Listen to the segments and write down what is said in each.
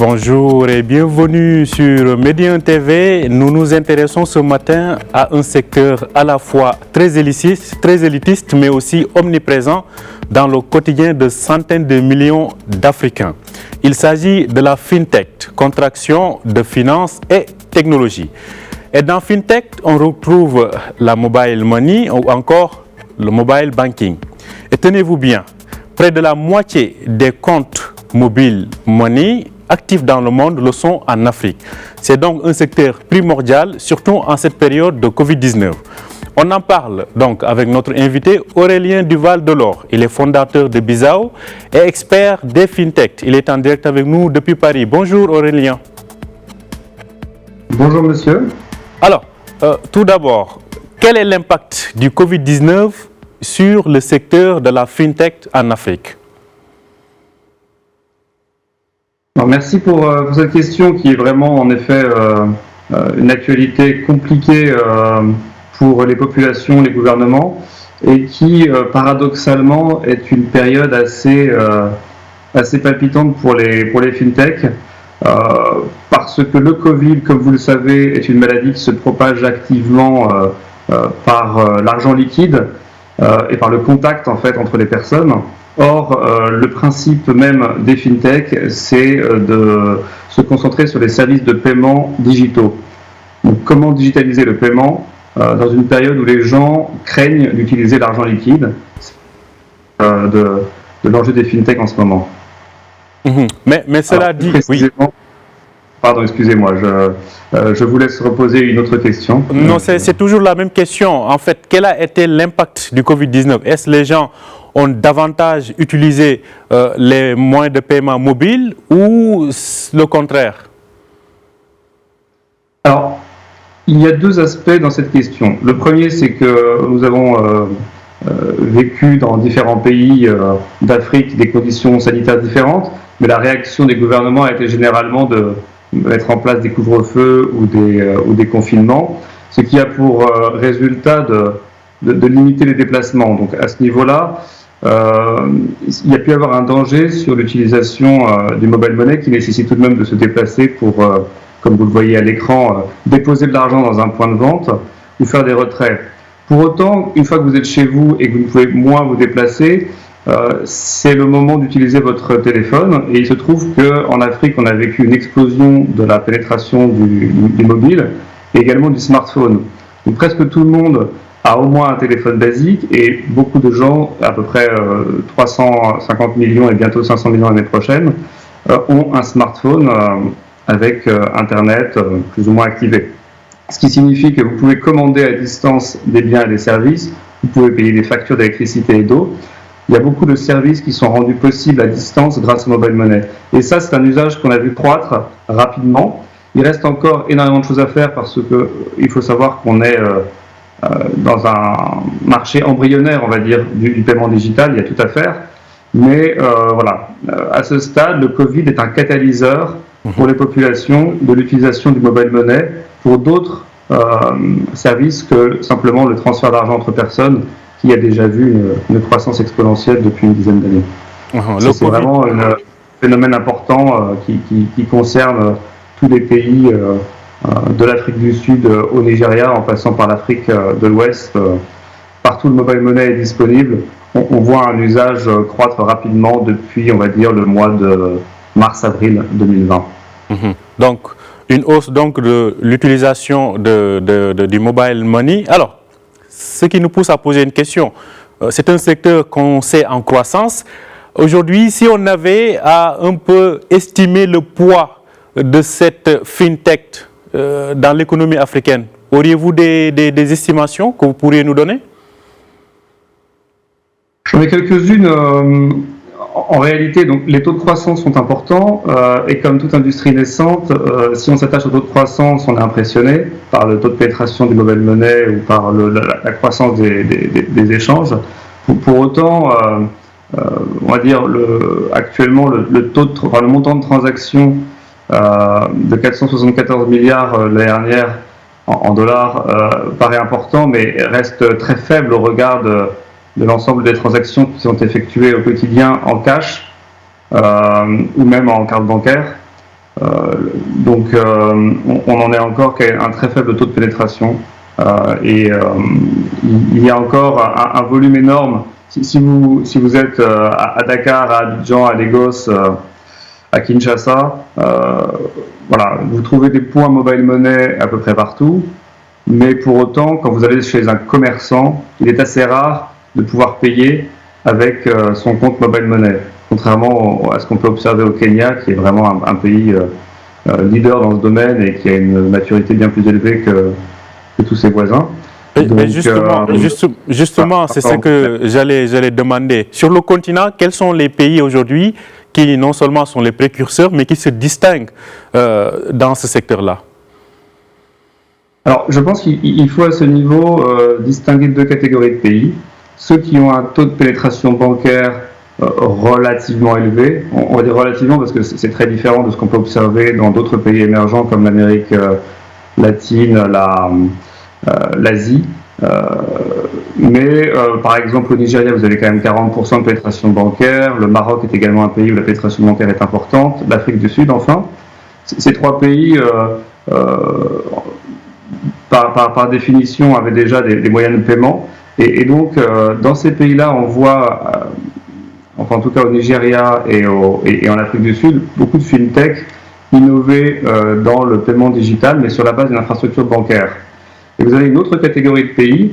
Bonjour et bienvenue sur Médien TV. Nous nous intéressons ce matin à un secteur à la fois très élitiste mais aussi omniprésent dans le quotidien de centaines de millions d'Africains. Il s'agit de la FinTech, contraction de finance et technologie. Et dans FinTech, on retrouve la mobile money ou encore le mobile banking. Et tenez-vous bien, près de la moitié des comptes mobile money actifs dans le monde le sont en Afrique. C'est donc un secteur primordial, surtout en cette période de Covid-19. On en parle donc avec notre invité Aurélien Duval-Delors. Il est fondateur de Bizao et expert des FinTech. Il est en direct avec nous depuis Paris. Bonjour Aurélien. Bonjour monsieur. Alors, tout d'abord, quel est l'impact du Covid-19 sur le secteur de la FinTech en Afrique? Alors, merci pour cette question qui est vraiment en effet une actualité compliquée pour les populations, les gouvernements et qui paradoxalement est une période assez palpitante pour les FinTech parce que le Covid, comme vous le savez, est une maladie qui se propage activement par l'argent liquide et par le contact en fait entre les personnes. Or, le principe même des FinTech, c'est de se concentrer sur les services de paiement digitaux. Donc, comment digitaliser le paiement dans une période où les gens craignent d'utiliser l'argent liquide de l'enjeu des FinTech en ce moment. Mais cela dit... Oui. Pardon, excusez-moi, je vous laisse reposer une autre question. Non, c'est toujours la même question. En fait, quel a été l'impact du Covid-19? Est-ce que les gens ont davantage utilisé les moyens de paiement mobiles ou le contraire? Alors, il y a deux aspects dans cette question. Le premier, c'est que nous avons vécu dans différents pays d'Afrique des conditions sanitaires différentes, mais la réaction des gouvernements a été généralement de mettre en place des couvre-feux ou des confinements, ce qui a pour résultat de limiter les déplacements. Donc à ce niveau-là, il y a pu avoir un danger sur l'utilisation du mobile money qui nécessite tout de même de se déplacer pour, comme vous le voyez à l'écran, déposer de l'argent dans un point de vente ou faire des retraits. Pour autant, une fois que vous êtes chez vous et que vous pouvez moins vous déplacer, c'est le moment d'utiliser votre téléphone et il se trouve qu'en Afrique on a vécu une explosion de la pénétration du mobile et également du smartphone. Donc presque tout le monde a au moins un téléphone basique et beaucoup de gens, à peu près 350 millions et bientôt 500 millions l'année prochaine, ont un smartphone avec Internet plus ou moins activé. Ce qui signifie que vous pouvez commander à distance des biens et des services, vous pouvez payer des factures d'électricité et d'eau. Il y a beaucoup de services qui sont rendus possibles à distance grâce au mobile money. Et ça, c'est un usage qu'on a vu croître rapidement. Il reste encore énormément de choses à faire parce qu'il faut savoir qu'on est dans un marché embryonnaire, on va dire, du paiement digital. Il y a tout à faire. Mais voilà, à ce stade, le Covid est un catalyseur pour les populations de l'utilisation du mobile money pour d'autres services que simplement le transfert d'argent entre personnes, qui a déjà vu une croissance exponentielle depuis une dizaine d'années. C'est vraiment un phénomène important qui concerne tous les pays de l'Afrique du Sud au Nigeria, en passant par l'Afrique de l'Ouest. Partout le mobile money est disponible. On voit un usage croître rapidement depuis, on va dire, le mois de mars-avril 2020. Donc, une hausse donc, de l'utilisation du mobile money. Alors, ce qui nous pousse à poser une question. C'est un secteur qu'on sait en croissance. Aujourd'hui, si on avait à un peu estimer le poids de cette FinTech dans l'économie africaine, auriez-vous des estimations que vous pourriez nous donner? J'en ai quelques-unes. En réalité, donc, les taux de croissance sont importants et comme toute industrie naissante, si on s'attache au taux de croissance, on est impressionné par le taux de pénétration du mobile money ou par la croissance des échanges. Pour autant, on va dire actuellement le montant de transaction de 474 milliards l'année dernière en dollars paraît important, mais reste très faible au regard de l'ensemble des transactions qui sont effectuées au quotidien en cash ou même en carte bancaire. Donc on en est encore qu'à un très faible taux de pénétration. Il y a encore un volume énorme. Si vous êtes à Dakar, à Abidjan, à Lagos, à Kinshasa, voilà, vous trouvez des points mobile money à peu près partout, mais pour autant, quand vous allez chez un commerçant, il est assez rare de pouvoir payer avec son compte mobile money, contrairement à ce qu'on peut observer au Kenya, qui est vraiment un pays leader dans ce domaine et qui a une maturité bien plus élevée que tous ses voisins. Mais justement, c'est ce que j'allais demander. Sur le continent, quels sont les pays aujourd'hui qui non seulement sont les précurseurs, mais qui se distinguent dans ce secteur-là? Alors, je pense qu'il faut à ce niveau distinguer deux catégories de pays. Ceux qui ont un taux de pénétration bancaire relativement élevé, on va dire relativement parce que c'est très différent de ce qu'on peut observer dans d'autres pays émergents comme l'Amérique latine, l'Asie. Mais par exemple au Nigeria vous avez quand même 40% de pénétration bancaire, le Maroc est également un pays où la pénétration bancaire est importante, l'Afrique du Sud enfin. Ces trois pays par définition avaient déjà des moyens de paiement et donc dans ces pays-là on voit, enfin en tout cas au Nigeria et en Afrique du Sud, beaucoup de fintech innover dans le paiement digital mais sur la base d'une infrastructure bancaire. Et vous avez une autre catégorie de pays,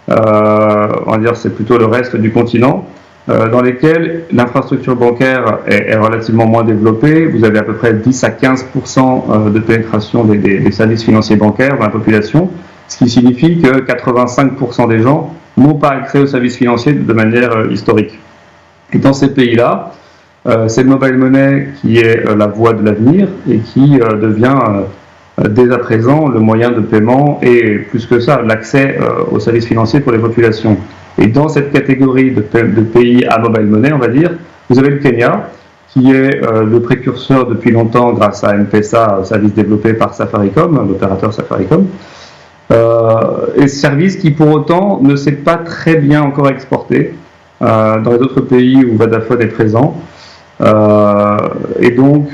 on va dire c'est plutôt le reste du continent, dans lesquels l'infrastructure bancaire est relativement moins développée. Vous avez à peu près 10 à 15% de pénétration des services financiers bancaires dans la population, ce qui signifie que 85% des gens n'ont pas accès aux services financiers de manière historique. Et dans ces pays-là, c'est le mobile money qui est la voie de l'avenir et qui devient dès à présent le moyen de paiement et plus que ça, l'accès aux services financiers pour les populations. Et dans cette catégorie de pays à mobile money, on va dire, vous avez le Kenya, qui est le précurseur depuis longtemps grâce à M-Pesa, service développé par Safaricom, l'opérateur Safaricom, et service qui pour autant ne s'est pas très bien encore exporté dans les autres pays où Vodafone est présent. Et donc,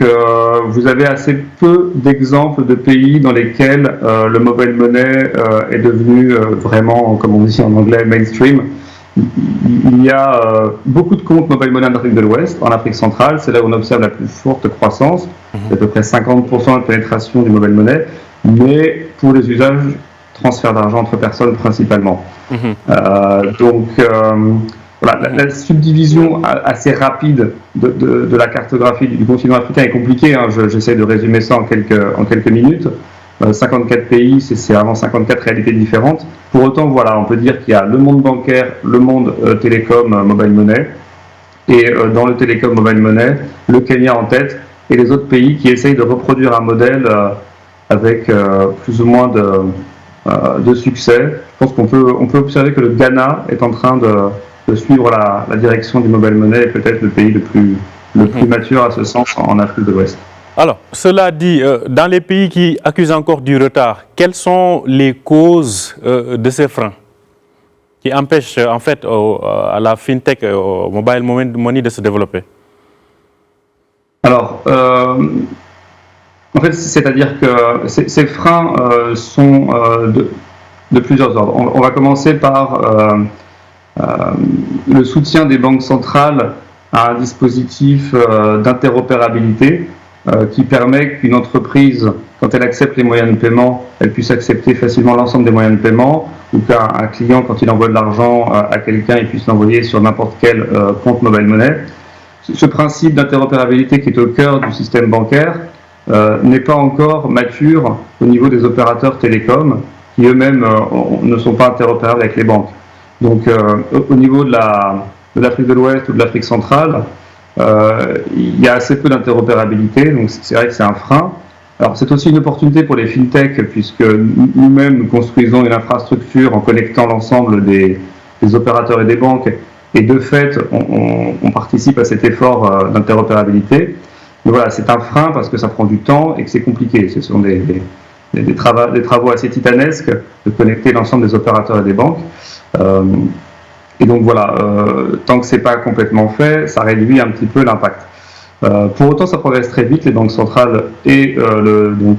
vous avez assez peu d'exemples de pays dans lesquels le mobile money est devenu vraiment, comme on dit en anglais, mainstream. Il y a beaucoup de comptes mobile money en Afrique de l'Ouest, en Afrique centrale, c'est là où on observe la plus forte croissance, à peu près 50% de pénétration du mobile money, mais pour les usages, transfert d'argent entre personnes principalement. Voilà, la subdivision assez rapide de la cartographie du continent africain est compliquée. Hein. J'essaie de résumer ça en quelques minutes. 54 pays, c'est vraiment 54 réalités différentes. Pour autant, voilà, on peut dire qu'il y a le monde bancaire, le monde télécom, mobile money. Et dans le télécom, mobile money, le Kenya en tête et les autres pays qui essayent de reproduire un modèle avec plus ou moins de succès. Je pense qu'on peut observer que le Ghana est en train de suivre la direction du mobile money et peut-être le pays le plus mature à ce sens en Afrique de l'Ouest. Alors, cela dit, dans les pays qui accusent encore du retard, quelles sont les causes de ces freins qui empêchent en fait à la fintech, au mobile money de se développer? Alors, en fait, c'est-à-dire que ces freins sont de plusieurs ordres. On va commencer par le soutien des banques centrales à un dispositif d'interopérabilité qui permet qu'une entreprise, quand elle accepte les moyens de paiement, elle puisse accepter facilement l'ensemble des moyens de paiement, ou qu'un client, quand il envoie de l'argent à quelqu'un, il puisse l'envoyer sur n'importe quel compte mobile money. Ce principe d'interopérabilité qui est au cœur du système bancaire n'est pas encore mature au niveau des opérateurs télécoms, qui eux-mêmes ne sont pas interopérables avec les banques. Donc au niveau de l'Afrique de l'Ouest ou de l'Afrique centrale, il y a assez peu d'interopérabilité, donc c'est vrai que c'est un frein. Alors c'est aussi une opportunité pour les fintechs, puisque nous-mêmes nous construisons une infrastructure en connectant l'ensemble des opérateurs et des banques, et de fait on participe à cet effort d'interopérabilité. Mais voilà, c'est un frein parce que ça prend du temps et que c'est compliqué. Ce sont des travaux assez titanesques de connecter l'ensemble des opérateurs et des banques. Et donc voilà, tant que c'est pas complètement fait, ça réduit un petit peu l'impact. Pour autant, ça progresse très vite. Les banques centrales et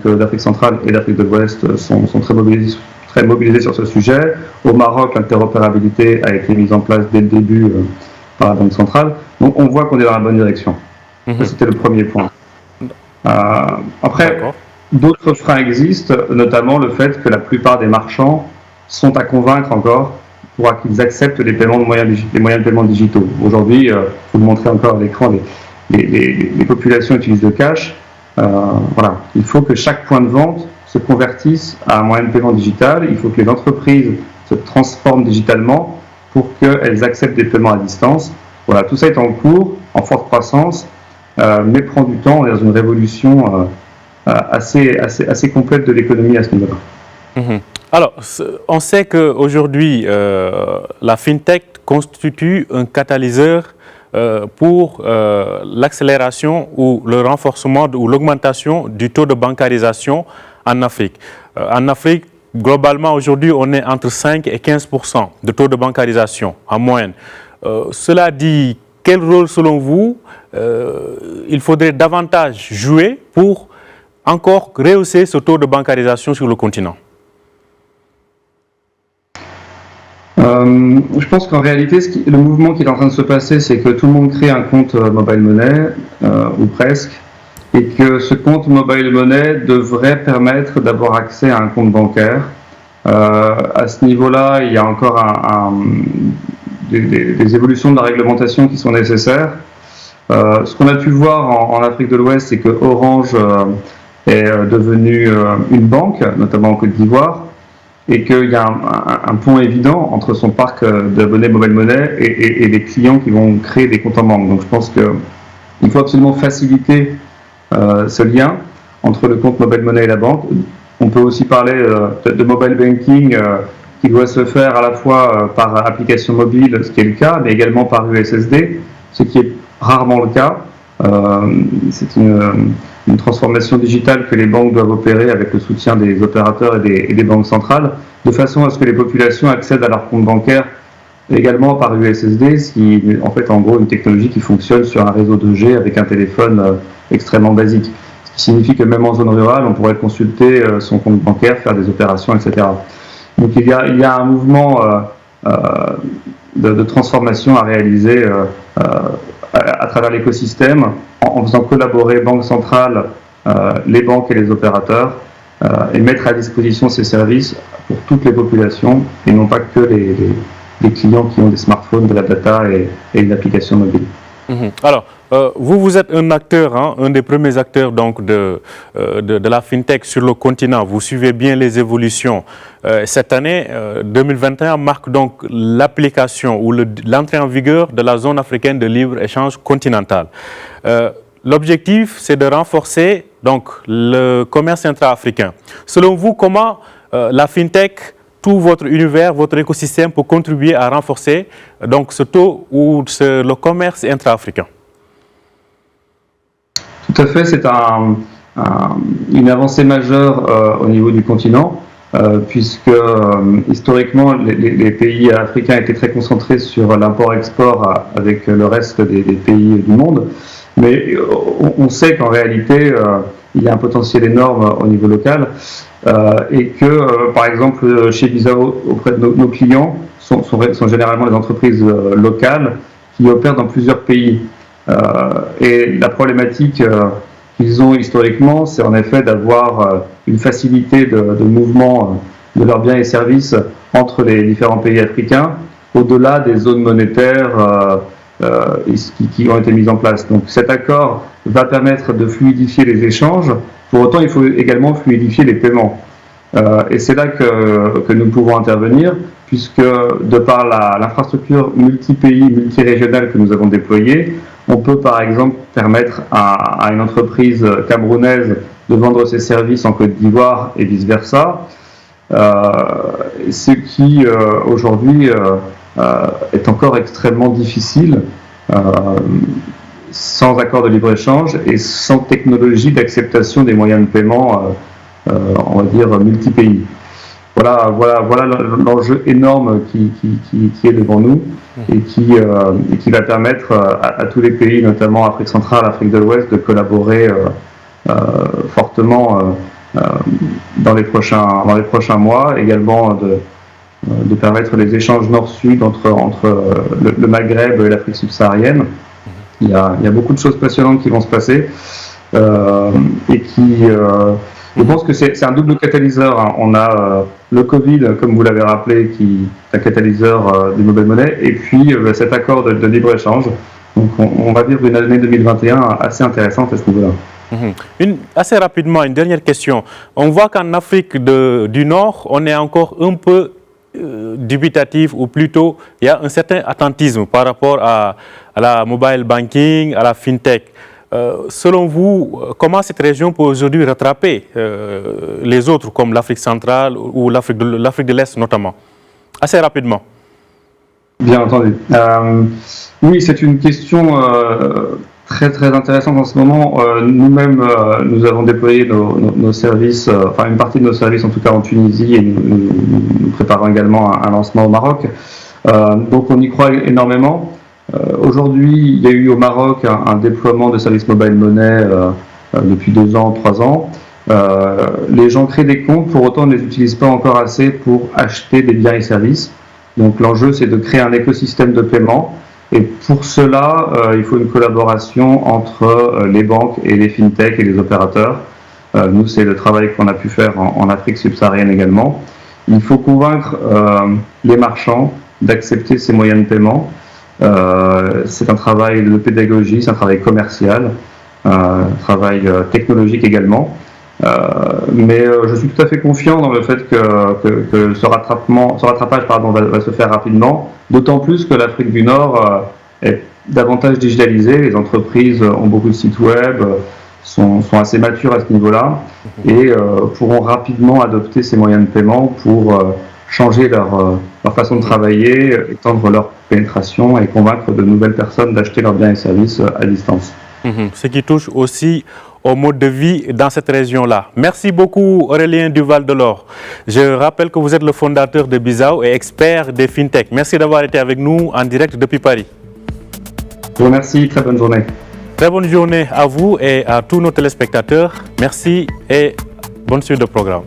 d'Afrique centrale et d'Afrique de l'Ouest sont très mobilisées sur ce sujet. Au Maroc, l'interopérabilité a été mise en place dès le début par la Banque centrale. Donc on voit qu'on est dans la bonne direction. Ça, c'était le premier point. Après, d'autres freins existent, notamment le fait que la plupart des marchands sont à convaincre encore pour qu'ils acceptent les moyens de paiement digitaux. Aujourd'hui, vous le montrez encore à l'écran, les populations utilisent le cash. Voilà. Il faut que chaque point de vente se convertisse à un moyen de paiement digital. Il faut que les entreprises se transforment digitalement pour qu'elles acceptent des paiements à distance. Voilà, tout ça est en cours, en forte croissance, mais prend du temps. On est dans une révolution assez complète de l'économie à ce niveau-là. Alors, on sait qu'aujourd'hui, la FinTech constitue un catalyseur pour l'accélération ou le renforcement ou l'augmentation du taux de bancarisation en Afrique. En Afrique, globalement, aujourd'hui, on est entre 5 et 15% de taux de bancarisation en moyenne. Cela dit, quel rôle, selon vous, il faudrait davantage jouer pour encore rehausser ce taux de bancarisation sur le continent? Je pense qu'en réalité, le mouvement qui est en train de se passer, c'est que tout le monde crée un compte mobile money, ou presque, et que ce compte mobile money devrait permettre d'avoir accès à un compte bancaire. À ce niveau-là, il y a encore des évolutions de la réglementation qui sont nécessaires. Ce qu'on a pu voir en Afrique de l'Ouest, c'est que Orange est devenu une banque, notamment en Côte d'Ivoire, et qu'il y a un pont évident entre son parc d'abonnés mobile money et les clients qui vont créer des comptes en banque. Donc je pense qu'il faut absolument faciliter ce lien entre le compte mobile money et la banque. On peut aussi parler de mobile banking qui doit se faire à la fois par application mobile, ce qui est le cas, mais également par USSD, ce qui est rarement le cas. C'est une transformation digitale que les banques doivent opérer avec le soutien des opérateurs et des banques centrales, de façon à ce que les populations accèdent à leur compte bancaire également par USSD, ce qui est en fait en gros une technologie qui fonctionne sur un réseau 2G avec un téléphone extrêmement basique. Ce qui signifie que même en zone rurale, on pourrait consulter son compte bancaire, faire des opérations, etc. Donc il y a un mouvement de transformation à réaliser à travers l'écosystème, en faisant collaborer Banque centrale, les banques et les opérateurs, et mettre à disposition ces services pour toutes les populations, et non pas que les clients qui ont des smartphones, de la data et une application mobile. Alors, vous êtes un acteur, un des premiers acteurs donc, de la FinTech sur le continent. Vous suivez bien les évolutions. Cette année, 2021, marque donc l'application ou l'entrée en vigueur de la zone africaine de libre-échange continentale. L'objectif, c'est de renforcer donc, le commerce intra-africain. Selon vous, comment la FinTech, tout votre univers, votre écosystème peut contribuer à renforcer donc, ce taux ou le commerce intra-africain? Tout à fait, c'est une avancée majeure au niveau du continent, puisque historiquement les pays africains étaient très concentrés sur l'import-export avec le reste des pays du monde, mais on sait qu'en réalité il y a un potentiel énorme au niveau local, et que par exemple chez Bizao, auprès de nos clients sont généralement des entreprises locales qui opèrent dans plusieurs pays. Et la problématique qu'ils ont historiquement, c'est en effet d'avoir une facilité de mouvement de leurs biens et services entre les différents pays africains, au-delà des zones monétaires qui ont été mises en place. Donc cet accord va permettre de fluidifier les échanges. Pour autant, il faut également fluidifier les paiements. Et c'est là que nous pouvons intervenir, puisque de par l'infrastructure multi-pays, multi-régionale que nous avons déployée, on peut par exemple permettre à une entreprise camerounaise de vendre ses services en Côte d'Ivoire et vice-versa, ce qui aujourd'hui est encore extrêmement difficile sans accord de libre-échange et sans technologie d'acceptation des moyens de paiement, on va dire, multi-pays. voilà l'enjeu énorme qui est devant nous et qui va permettre à tous les pays, notamment Afrique centrale, Afrique de l'Ouest, de collaborer fortement dans les prochains mois, également de permettre les échanges nord-sud entre le Maghreb et l'Afrique subsaharienne. Il y a beaucoup de choses passionnantes qui vont se passer et qui, je pense que c'est un double catalyseur. Hein. On a le Covid, comme vous l'avez rappelé, qui est un catalyseur des nouvelles monnaies, et puis cet accord de libre-échange. Donc on va vivre une année 2021 assez intéressante à ce niveau-là. Assez rapidement, une dernière question. On voit qu'en Afrique du Nord, on est encore un peu dubitatif, ou plutôt il y a un certain attentisme par rapport à la mobile banking, à la fintech. Selon vous, comment cette région peut aujourd'hui rattraper les autres, comme l'Afrique centrale ou l'Afrique de l'Est notamment? Assez rapidement. Bien entendu. Oui, c'est une question très très intéressante en ce moment. Nous-mêmes, nous avons déployé nos services, enfin une partie de nos services en tout cas en Tunisie, et nous préparons également un lancement au Maroc. Donc on y croit énormément. Aujourd'hui, il y a eu au Maroc un déploiement de services mobile money depuis 2 ans, 3 ans. Les gens créent des comptes, pour autant ne les utilisent pas encore assez pour acheter des biens et services. Donc l'enjeu, c'est de créer un écosystème de paiement. Et pour cela, il faut une collaboration entre les banques et les fintechs et les opérateurs. Nous, c'est le travail qu'on a pu faire en Afrique subsaharienne également. Il faut convaincre les marchands d'accepter ces moyens de paiement. C'est un travail de pédagogie, c'est un travail commercial, un travail technologique également. Mais je suis tout à fait confiant dans le fait que ce rattrapage va se faire rapidement, d'autant plus que l'Afrique du Nord est davantage digitalisée, les entreprises ont beaucoup de sites web, sont assez matures à ce niveau-là et pourront rapidement adopter ces moyens de paiement pour changer leur façon de travailler, étendre leur pénétration et convaincre de nouvelles personnes d'acheter leurs biens et services à distance. Ce qui touche aussi au mode de vie dans cette région-là. Merci beaucoup Aurélien Duval-Delort. Je rappelle que vous êtes le fondateur de Bizao et expert des FinTech. Merci d'avoir été avec nous en direct depuis Paris. Je vous remercie, très bonne journée. Très bonne journée à vous et à tous nos téléspectateurs. Merci et bonne suite de programme.